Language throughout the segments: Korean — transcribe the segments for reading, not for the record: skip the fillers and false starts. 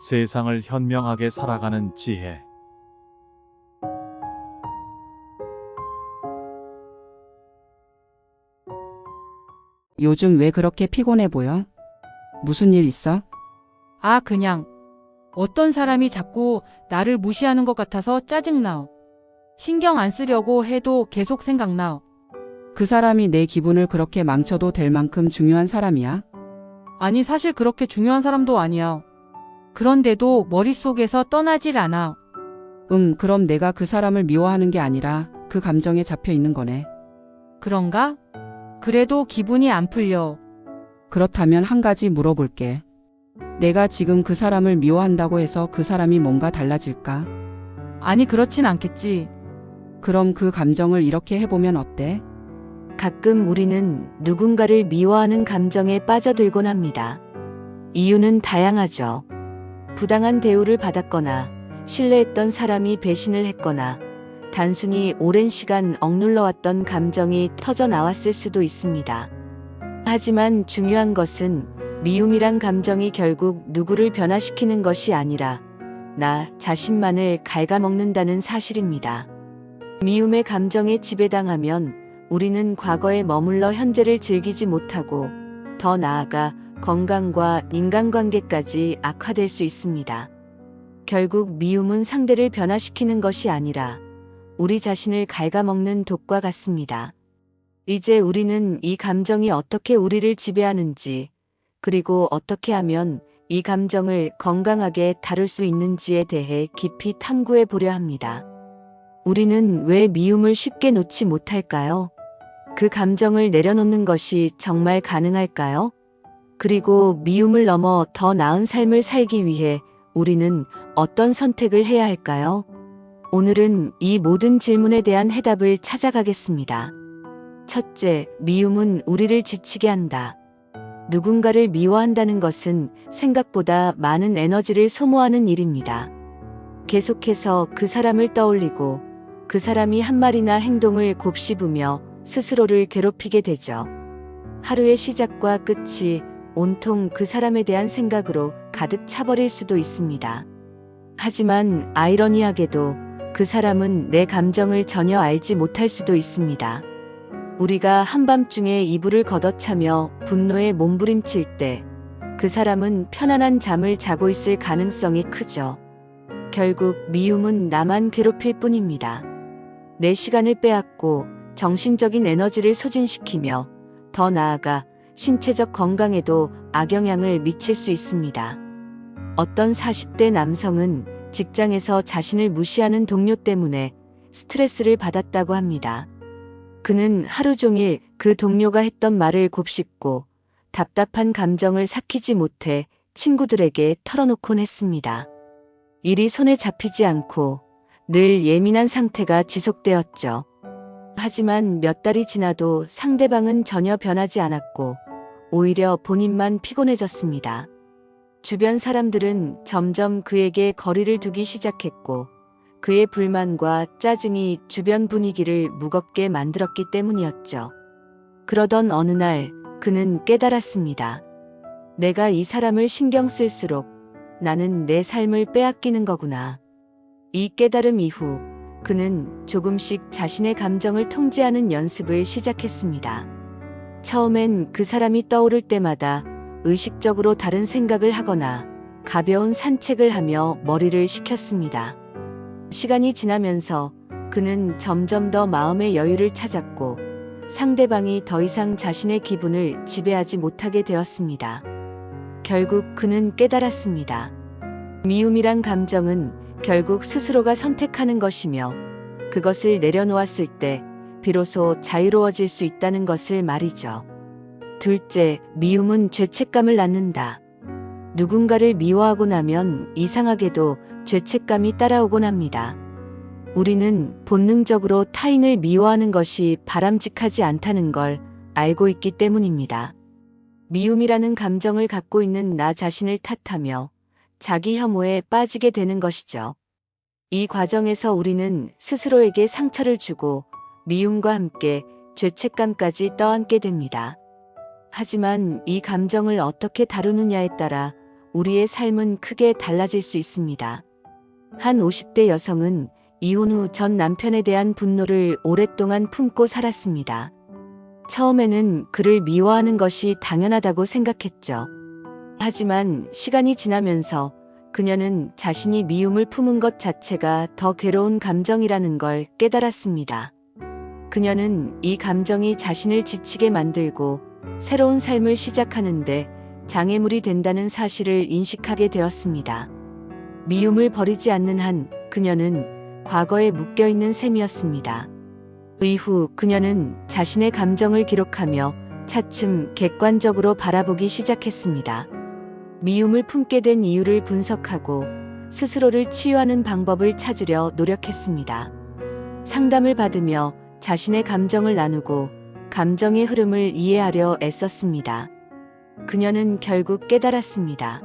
세상을 현명하게 살아가는 지혜. 요즘 왜 그렇게 피곤해 보여? 무슨 일 있어? 그냥 어떤 사람이 자꾸 나를 무시하는 것 같아서 짜증나. 신경 안 쓰려고 해도 계속 생각나. 그 사람이 내 기분을 그렇게 망쳐도 될 만큼 중요한 사람이야? 아니, 사실 그렇게 중요한 사람도 아니야. 그런데도 머릿속에서 떠나질 않아. 그럼 내가 그 사람을 미워하는 게 아니라 그 감정에 잡혀 있는 거네. 그런가? 그래도 기분이 안 풀려. 그렇다면 한 가지 물어볼게. 내가 지금 그 사람을 미워한다고 해서 그 사람이 뭔가 달라질까? 아니, 그렇진 않겠지. 그럼 그 감정을 이렇게 해보면 어때? 가끔 우리는 누군가를 미워하는 감정에 빠져들곤 합니다. 이유는 다양하죠. 부당한 대우를 받았거나, 신뢰했던 사람이 배신을 했거나, 단순히 오랜 시간 억눌러왔던 감정이 터져 나왔을 수도 있습니다. 하지만 중요한 것은 미움이란 감정이 결국 누구를 변화시키는 것이 아니라 나 자신만을 갉아먹는다는 사실입니다. 미움의 감정에 지배당하면 우리는 과거에 머물러 현재를 즐기지 못하고 더 나아가 건강과 인간관계까지 악화될 수 있습니다. 결국 미움은 상대를 변화시키는 것이 아니라 우리 자신을 갉아먹는 독과 같습니다. 이제 우리는 이 감정이 어떻게 우리를 지배하는지, 그리고 어떻게 하면 이 감정을 건강하게 다룰 수 있는지에 대해 깊이 탐구해 보려 합니다. 우리는 왜 미움을 쉽게 놓지 못할까요? 그 감정을 내려놓는 것이 정말 가능할까요? 그리고 미움을 넘어 더 나은 삶을 살기 위해 우리는 어떤 선택을 해야 할까요? 오늘은 이 모든 질문에 대한 해답을 찾아가겠습니다. 첫째, 미움은 우리를 지치게 한다. 누군가를 미워한다는 것은 생각보다 많은 에너지를 소모하는 일입니다. 계속해서 그 사람을 떠올리고 그 사람이 한 말이나 행동을 곱씹으며 스스로를 괴롭히게 되죠. 하루의 시작과 끝이 온통 그 사람에 대한 생각으로 가득 차버릴 수도 있습니다. 하지만 아이러니하게도 그 사람은 내 감정을 전혀 알지 못할 수도 있습니다. 우리가 한밤중에 이불을 걷어차며 분노에 몸부림칠 때 그 사람은 편안한 잠을 자고 있을 가능성이 크죠. 결국 미움은 나만 괴롭힐 뿐입니다. 내 시간을 빼앗고 정신적인 에너지를 소진시키며 더 나아가 신체적 건강에도 악영향을 미칠 수 있습니다. 어떤 40대 남성은 직장에서 자신을 무시하는 동료 때문에 스트레스를 받았다고 합니다. 그는 하루 종일 그 동료가 했던 말을 곱씹고 답답한 감정을 삭히지 못해 친구들에게 털어놓곤 했습니다. 일이 손에 잡히지 않고 늘 예민한 상태가 지속되었죠. 하지만 몇 달이 지나도 상대방은 전혀 변하지 않았고 오히려 본인만 피곤해졌습니다. 주변 사람들은 점점 그에게 거리를 두기 시작했고 그의 불만과 짜증이 주변 분위기를 무겁게 만들었기 때문이었죠. 그러던 어느 날 그는 깨달았습니다. 내가 이 사람을 신경 쓸수록 나는 내 삶을 빼앗기는 거구나. 이 깨달음 이후 그는 조금씩 자신의 감정을 통제하는 연습을 시작했습니다. 처음엔 그 사람이 떠오를 때마다 의식적으로 다른 생각을 하거나 가벼운 산책을 하며 머리를 식혔습니다. 시간이 지나면서 그는 점점 더 마음의 여유를 찾았고 상대방이 더 이상 자신의 기분을 지배하지 못하게 되었습니다. 결국 그는 깨달았습니다. 미움이란 감정은 결국 스스로가 선택하는 것이며 그것을 내려놓았을 때 비로소 자유로워질 수 있다는 것을 말이죠. 둘째, 미움은 죄책감을 낳는다. 누군가를 미워하고 나면 이상하게도 죄책감이 따라오곤 합니다. 우리는 본능적으로 타인을 미워하는 것이 바람직하지 않다는 걸 알고 있기 때문입니다. 미움이라는 감정을 갖고 있는 나 자신을 탓하며 자기 혐오에 빠지게 되는 것이죠. 이 과정에서 우리는 스스로에게 상처를 주고 미움과 함께 죄책감까지 떠안게 됩니다. 하지만 이 감정을 어떻게 다루느냐에 따라 우리의 삶은 크게 달라질 수 있습니다. 한 50대 여성은 이혼 후 전 남편에 대한 분노를 오랫동안 품고 살았습니다. 처음에는 그를 미워하는 것이 당연하다고 생각했죠. 하지만 시간이 지나면서 그녀는 자신이 미움을 품은 것 자체가 더 괴로운 감정이라는 걸 깨달았습니다. 그녀는 이 감정이 자신을 지치게 만들고 새로운 삶을 시작하는데 장애물이 된다는 사실을 인식하게 되었습니다. 미움을 버리지 않는 한 그녀는 과거에 묶여있는 셈이었습니다. 이후 그녀는 자신의 감정을 기록하며 차츰 객관적으로 바라보기 시작했습니다. 미움을 품게 된 이유를 분석하고 스스로를 치유하는 방법을 찾으려 노력했습니다. 상담을 받으며 자신의 감정을 나누고 감정의 흐름을 이해하려 애썼습니다. 그녀는 결국 깨달았습니다.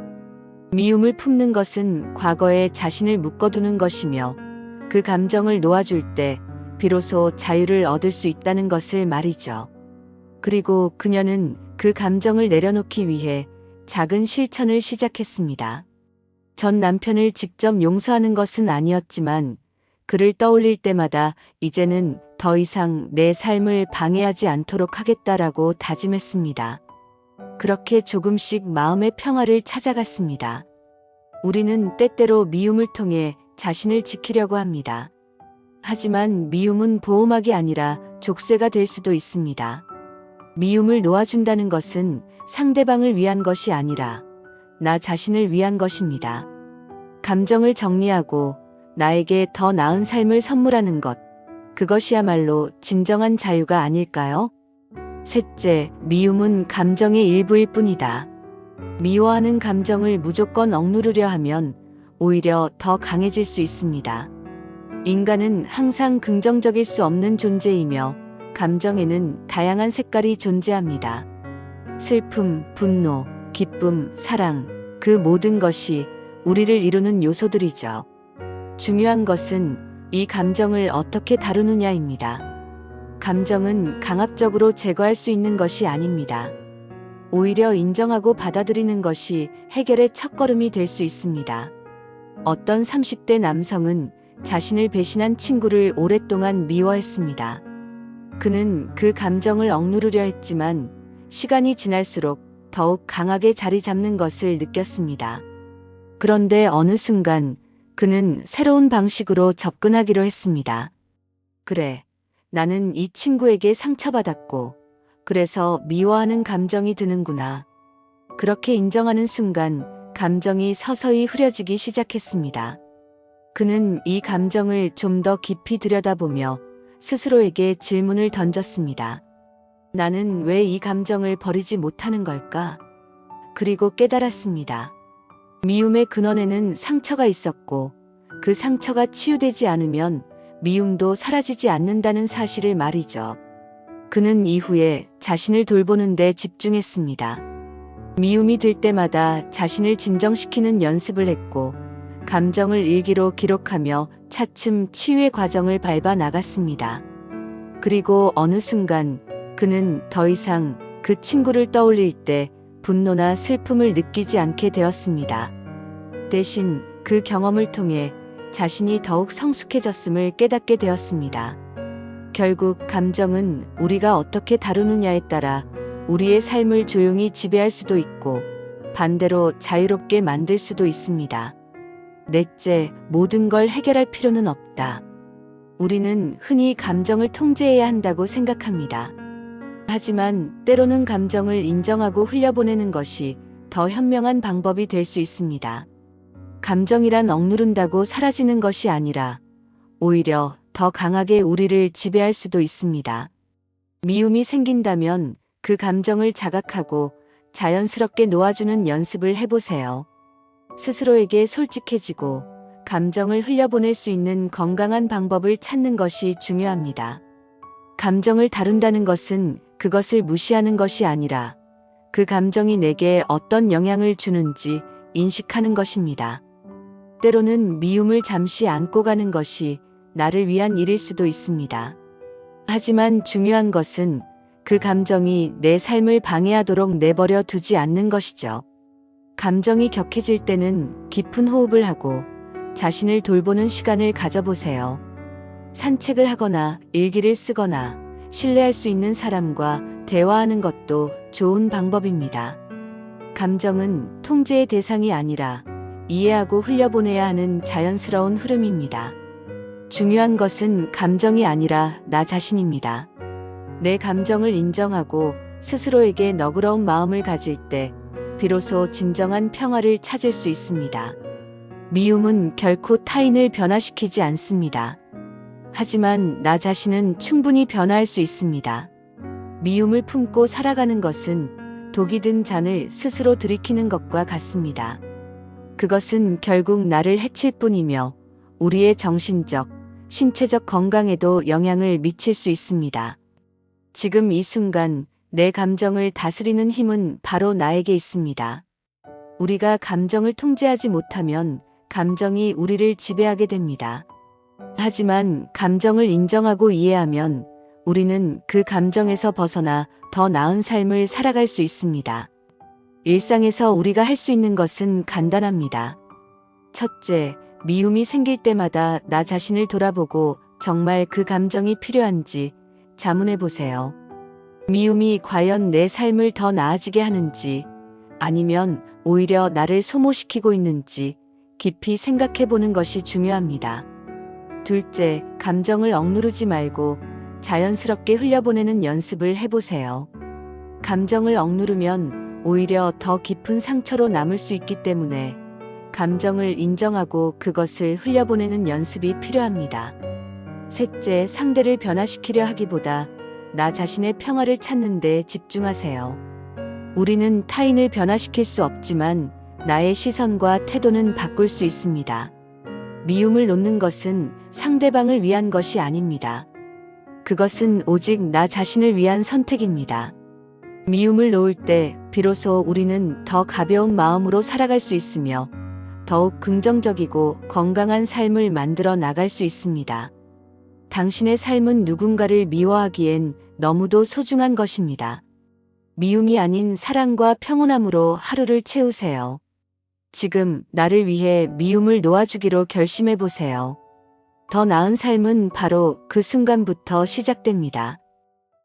미움을 품는 것은 과거에 자신을 묶어두는 것이며 그 감정을 놓아줄 때 비로소 자유를 얻을 수 있다는 것을 말이죠. 그리고 그녀는 그 감정을 내려놓기 위해 작은 실천을 시작했습니다. 전 남편을 직접 용서하는 것은 아니었지만 그를 떠올릴 때마다 이제는 더 이상 내 삶을 방해하지 않도록 하겠다라고 다짐했습니다. 그렇게 조금씩 마음의 평화를 찾아갔습니다. 우리는 때때로 미움을 통해 자신을 지키려고 합니다. 하지만 미움은 보호막이 아니라 족쇄가 될 수도 있습니다. 미움을 놓아준다는 것은 상대방을 위한 것이 아니라 나 자신을 위한 것입니다. 감정을 정리하고 나에게 더 나은 삶을 선물하는 것, 그것이야말로 진정한 자유가 아닐까요? 셋째, 미움은 감정의 일부일 뿐이다. 미워하는 감정을 무조건 억누르려 하면 오히려 더 강해질 수 있습니다. 인간은 항상 긍정적일 수 없는 존재이며 감정에는 다양한 색깔이 존재합니다. 슬픔, 분노, 기쁨, 사랑, 그 모든 것이 우리를 이루는 요소들이죠. 중요한 것은 이 감정을 어떻게 다루느냐입니다. 감정은 강압적으로 제거할 수 있는 것이 아닙니다. 오히려 인정하고 받아들이는 것이 해결의 첫걸음이 될 수 있습니다. 어떤 30대 남성은 자신을 배신한 친구를 오랫동안 미워했습니다. 그는 그 감정을 억누르려 했지만 시간이 지날수록 더욱 강하게 자리 잡는 것을 느꼈습니다. 그런데 어느 순간 그는 새로운 방식으로 접근하기로 했습니다. 그래, 나는 이 친구에게 상처받았고 그래서 미워하는 감정이 드는구나. 그렇게 인정하는 순간 감정이 서서히 흐려지기 시작했습니다. 그는 이 감정을 좀 더 깊이 들여다보며 스스로에게 질문을 던졌습니다. 나는 왜 이 감정을 버리지 못하는 걸까? 그리고 깨달았습니다. 미움의 근원에는 상처가 있었고 그 상처가 치유되지 않으면 미움도 사라지지 않는다는 사실을 말이죠. 그는 이후에 자신을 돌보는 데 집중했습니다. 미움이 들 때마다 자신을 진정시키는 연습을 했고 감정을 일기로 기록하며 차츰 치유의 과정을 밟아 나갔습니다. 그리고 어느 순간 그는 더 이상 그 친구를 떠올릴 때 분노나 슬픔을 느끼지 않게 되었습니다. 대신 그 경험을 통해 자신이 더욱 성숙해졌음을 깨닫게 되었습니다. 결국 감정은 우리가 어떻게 다루느냐에 따라 우리의 삶을 조용히 지배할 수도 있고 반대로 자유롭게 만들 수도 있습니다. 넷째, 모든 걸 해결할 필요는 없다. 우리는 흔히 감정을 통제해야 한다고 생각합니다. 하지만 때로는 감정을 인정하고 흘려보내는 것이 더 현명한 방법이 될 수 있습니다. 감정이란 억누른다고 사라지는 것이 아니라 오히려 더 강하게 우리를 지배할 수도 있습니다. 미움이 생긴다면 그 감정을 자각하고 자연스럽게 놓아주는 연습을 해보세요. 스스로에게 솔직해지고 감정을 흘려보낼 수 있는 건강한 방법을 찾는 것이 중요합니다. 감정을 다룬다는 것은 그것을 무시하는 것이 아니라 그 감정이 내게 어떤 영향을 주는지 인식하는 것입니다. 때로는 미움을 잠시 안고 가는 것이 나를 위한 일일 수도 있습니다. 하지만 중요한 것은 그 감정이 내 삶을 방해하도록 내버려 두지 않는 것이죠. 감정이 격해질 때는 깊은 호흡을 하고 자신을 돌보는 시간을 가져보세요. 산책을 하거나 일기를 쓰거나 신뢰할 수 있는 사람과 대화하는 것도 좋은 방법입니다. 감정은 통제의 대상이 아니라 이해하고 흘려보내야 하는 자연스러운 흐름입니다. 중요한 것은 감정이 아니라 나 자신입니다. 내 감정을 인정하고 스스로에게 너그러운 마음을 가질 때 비로소 진정한 평화를 찾을 수 있습니다. 미움은 결코 타인을 변화시키지 않습니다. 하지만 나 자신은 충분히 변화할 수 있습니다. 미움을 품고 살아가는 것은 독이 든 잔을 스스로 들이키는 것과 같습니다. 그것은 결국 나를 해칠 뿐이며 우리의 정신적, 신체적 건강에도 영향을 미칠 수 있습니다. 지금 이 순간 내 감정을 다스리는 힘은 바로 나에게 있습니다. 우리가 감정을 통제하지 못하면 감정이 우리를 지배하게 됩니다. 하지만 감정을 인정하고 이해하면 우리는 그 감정에서 벗어나 더 나은 삶을 살아갈 수 있습니다. 일상에서 우리가 할 수 있는 것은 간단합니다. 첫째, 미움이 생길 때마다 나 자신을 돌아보고 정말 그 감정이 필요한지 자문해 보세요. 미움이 과연 내 삶을 더 나아지게 하는지 아니면 오히려 나를 소모시키고 있는지 깊이 생각해 보는 것이 중요합니다. 둘째, 감정을 억누르지 말고 자연스럽게 흘려보내는 연습을 해보세요. 감정을 억누르면 오히려 더 깊은 상처로 남을 수 있기 때문에 감정을 인정하고 그것을 흘려보내는 연습이 필요합니다. 셋째, 상대를 변화시키려 하기보다 나 자신의 평화를 찾는 데 집중하세요. 우리는 타인을 변화시킬 수 없지만 나의 시선과 태도는 바꿀 수 있습니다. 미움을 놓는 것은 상대방을 위한 것이 아닙니다. 그것은 오직 나 자신을 위한 선택입니다. 미움을 놓을 때 비로소 우리는 더 가벼운 마음으로 살아갈 수 있으며 더욱 긍정적이고 건강한 삶을 만들어 나갈 수 있습니다. 당신의 삶은 누군가를 미워하기엔 너무도 소중한 것입니다. 미움이 아닌 사랑과 평온함으로 하루를 채우세요. 지금 나를 위해 미움을 놓아주기로 결심해 보세요. 더 나은 삶은 바로 그 순간부터 시작됩니다.